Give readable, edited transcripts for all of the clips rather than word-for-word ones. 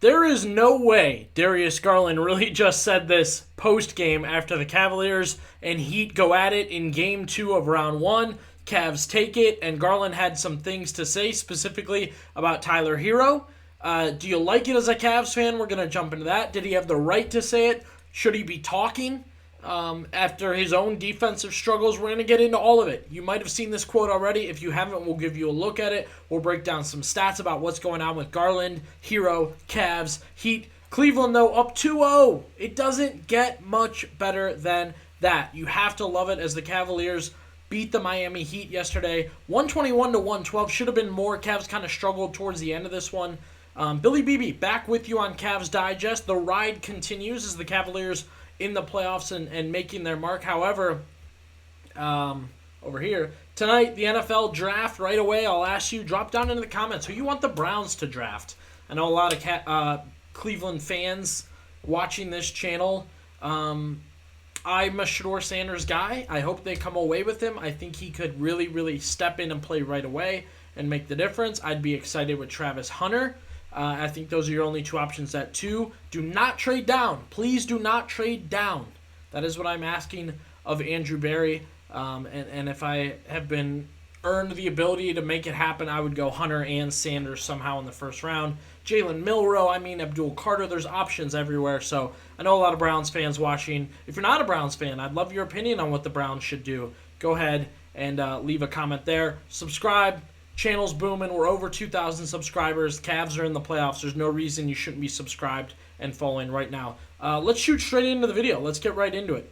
There is no way Darius Garland really just said this post-game after the Cavaliers and Heat go at it in Game 2 of Round 1. Cavs take it, and Garland had some things to say specifically about Tyler Hero. Do you like it as a Cavs fan? We're going to jump into that. Did he have the right to say it? Should he be talking after his own defensive struggles? We're going to get into all of it. You might have seen this quote already. If you haven't, we'll give you a look at it. We'll break down some stats about what's going on with Garland, Hero, Cavs, Heat. Cleveland, though, up 2-0. It doesn't get much better than that. You have to love it as the Cavaliers beat the Miami Heat yesterday. 121-112. Should have been more. Cavs kind of struggled towards the end of this one. Billy Beebe back with you on Cavs Digest. The ride continues as the Cavaliers in the playoffs and making their mark. However, over here, tonight, the NFL draft right away. I'll ask you, drop down into the comments who you want the Browns to draft. I know a lot of Cleveland fans watching this channel. I'm a Shedeur Sanders guy. I hope they come away with him. I think he could really, really step in and play right away and make the difference. I'd be excited with Travis Hunter. I think those are your only two options at 2. Do not trade down. Please do not trade down. That is what I'm asking of Andrew Berry. And if I have been earned the ability to make it happen, I would go Hunter and Sanders somehow in the first round. Jalen Milroe, Abdul Carter. There's options everywhere. So I know a lot of Browns fans watching. If you're not a Browns fan, I'd love your opinion on what the Browns should do. Go ahead and leave a comment there. Subscribe. Channel's booming. We're over 2,000 subscribers. Cavs are in the playoffs. There's no reason you shouldn't be subscribed and following right now. Let's shoot straight into the video. Let's get right into it.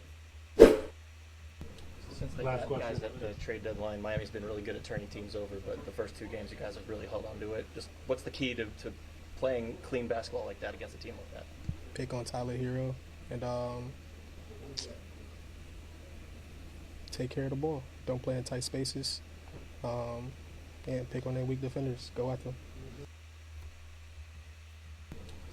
Since they got guys at the trade deadline, Miami's been really good at turning teams over, but the first 2 games you guys have really held on to it. Just what's the key to playing clean basketball like that against a team like that? Pick on Tyler Hero and take care of the ball. Don't play in tight spaces. And pick on their weak defenders. Go at them.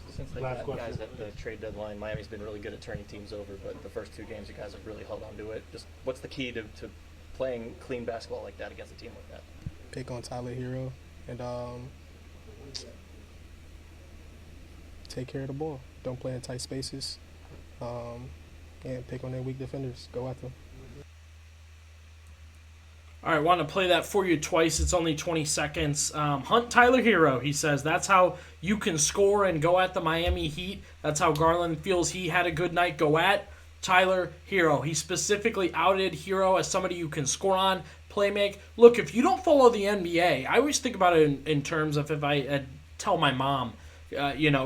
Since they got guys at the trade deadline, Miami's been really good at turning teams over, but the first 2 games you guys have really held on to it. Just what's the key to playing clean basketball like that against a team like that? Pick on Tyler Hero and take care of the ball. Don't play in tight spaces. And pick on their weak defenders. Go at them. All right, want to play that for you twice. It's only 20 seconds. Hunt Tyler Hero, he says. That's how you can score and go at the Miami Heat. That's how Garland feels he had a good night. Go at Tyler Hero. He specifically outed Hero as somebody you can score on, play make. Look, if you don't follow the NBA, I always think about it in terms of if I tell my mom,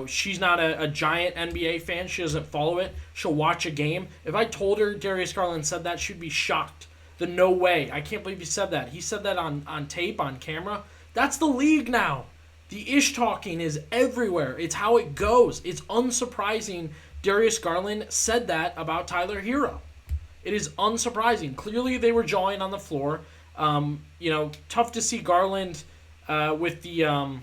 she's not a giant NBA fan. She doesn't follow it. She'll watch a game. If I told her Darius Garland said that, she'd be shocked. No way. I can't believe he said that. He said that on tape, on camera. That's the league now. The ish talking is everywhere. It's how it goes. It's unsurprising Darius Garland said that about Tyler Hero. It is unsurprising. Clearly they were jawing on the floor. Tough to see Garland with the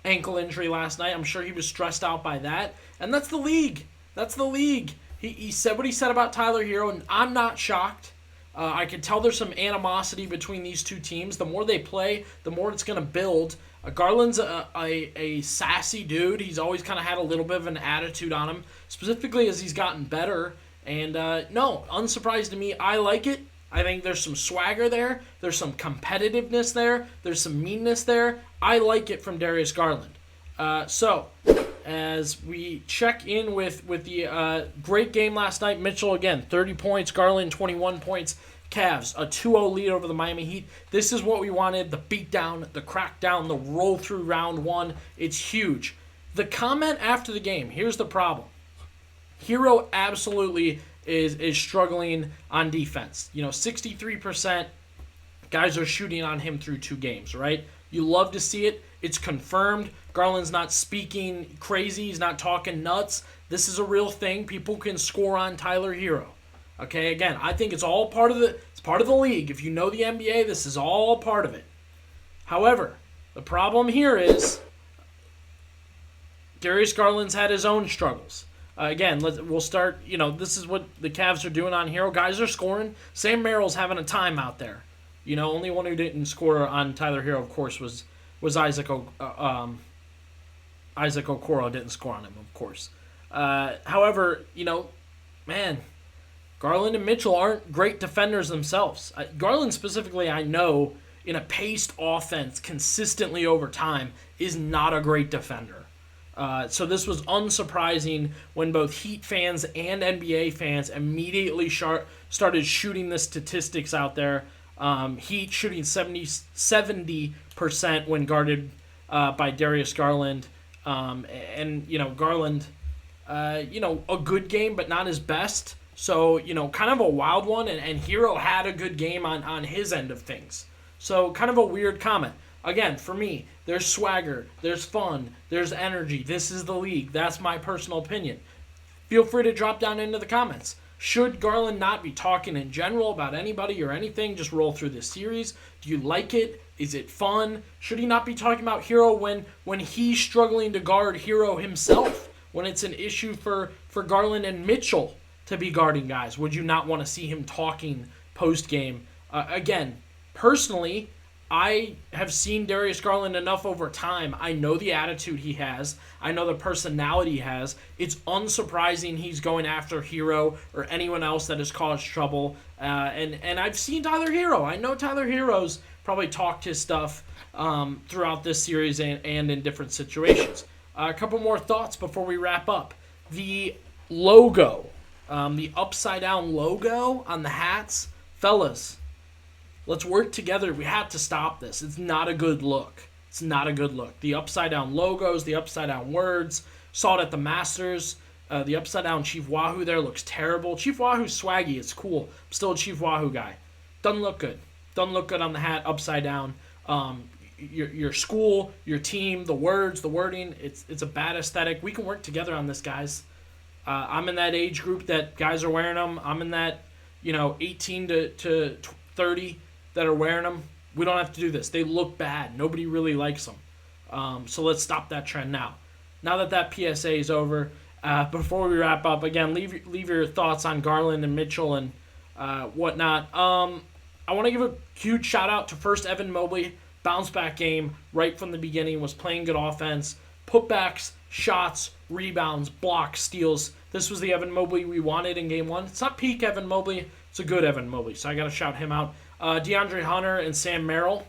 ankle injury last night. I'm sure he was stressed out by that. And that's the league. That's the league. He said what he said about Tyler Hero, and I'm not shocked. I can tell there's some animosity between these two teams. The more they play, the more it's going to build. Garland's a sassy dude. He's always kind of had a little bit of an attitude on him, specifically as he's gotten better. And no, unsurprised to me. I like it. I think there's some swagger there. There's some competitiveness there. There's some meanness there. I like it from Darius Garland. So as we check in with the great game last night, Mitchell again, 30 points, Garland 21 points, Cavs, a 2-0 lead over the Miami Heat. This is what we wanted, the beatdown, the crackdown, the roll through round 1. It's huge. The comment after the game, here's the problem. Hero absolutely is struggling on defense. 63% guys are shooting on him through 2 games, right? You love to see it. It's confirmed. Garland's not speaking crazy. He's not talking nuts. This is a real thing. People can score on Tyler Hero. Okay, again, I think it's all part of the league. If you know the NBA, this is all part of it. However, the problem here is Darius Garland's had his own struggles. Again, we'll start, this is what the Cavs are doing on Hero. Guys are scoring. Sam Merrill's having a time out there. Only one who didn't score on Tyler Hero, of course, was Isaac Isaac Okoro didn't score on him, of course. However, man, Garland and Mitchell aren't great defenders themselves. Garland specifically, I know, in a paced offense consistently over time, is not a great defender. So this was unsurprising when both Heat fans and NBA fans immediately started shooting the statistics out there. Heat shooting 70% when guarded by Darius Garland. Garland, a good game, but not his best. So, kind of a wild one, and Hero had a good game on his end of things. So, kind of a weird comment. Again, for me, there's swagger, there's fun, there's energy. This is the league. That's my personal opinion. Feel free to drop down into the comments. Should Garland not be talking in general about anybody or anything? Just roll through this series. Do you like it? Is it fun? Should he not be talking about Hero when he's struggling to guard Hero himself? When it's an issue for Garland and Mitchell to be guarding guys? Would you not want to see him talking post-game? Again, personally, I have seen Darius Garland enough over time. I know the attitude he has. I know the personality he has. It's unsurprising he's going after Hero or anyone else that has caused trouble. And I've seen Tyler Hero. I know Tyler Hero's probably talked his stuff throughout this series and in different situations. A couple more thoughts before we wrap up. The logo, the upside-down logo on the hats. Fellas, let's work together. We have to stop this. It's not a good look. It's not a good look. The upside-down logos, the upside-down words. Saw it at the Masters. The upside-down Chief Wahoo there looks terrible. Chief Wahoo's swaggy. It's cool. I'm still a Chief Wahoo guy. Doesn't look good. Doesn't look good on the hat, upside down. Your school, your team, the words, the wording, it's a bad aesthetic. We can work together on this, guys. I'm in that age group that guys are wearing them. I'm in that, 18 to 30 that are wearing them. We don't have to do this. They look bad. Nobody really likes them. So let's stop that trend now. Now that PSA is over, before we wrap up, again, leave your thoughts on Garland and Mitchell and whatnot. I want to give a huge shout out to first Evan Mobley. Bounce back game right from the beginning, was playing good offense. Putbacks, shots, rebounds, blocks, steals. This was the Evan Mobley we wanted in game one. It's not peak Evan Mobley. It's a good Evan Mobley, so I got to shout him out. DeAndre Hunter and Sam Merrill.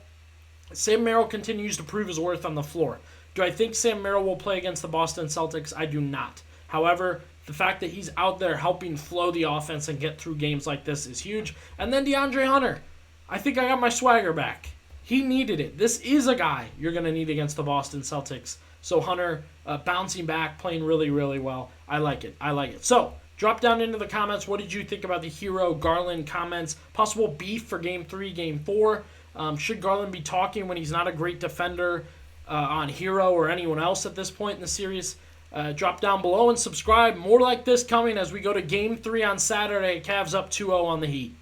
Sam Merrill continues to prove his worth on the floor. Do I think Sam Merrill will play against the Boston Celtics? I do not. However, the fact that he's out there helping flow the offense and get through games like this is huge. And then DeAndre Hunter. I think I got my swagger back. He needed it. This is a guy you're going to need against the Boston Celtics. So Hunter bouncing back, playing really, really well. I like it. So drop down into the comments. What did you think about the Hero Garland comments? Possible beef for Game 3, Game 4. Should Garland be talking when he's not a great defender on Hero or anyone else at this point in the series? Drop down below and subscribe. More like this coming as we go to Game 3 on Saturday. Cavs up 2-0 on the Heat.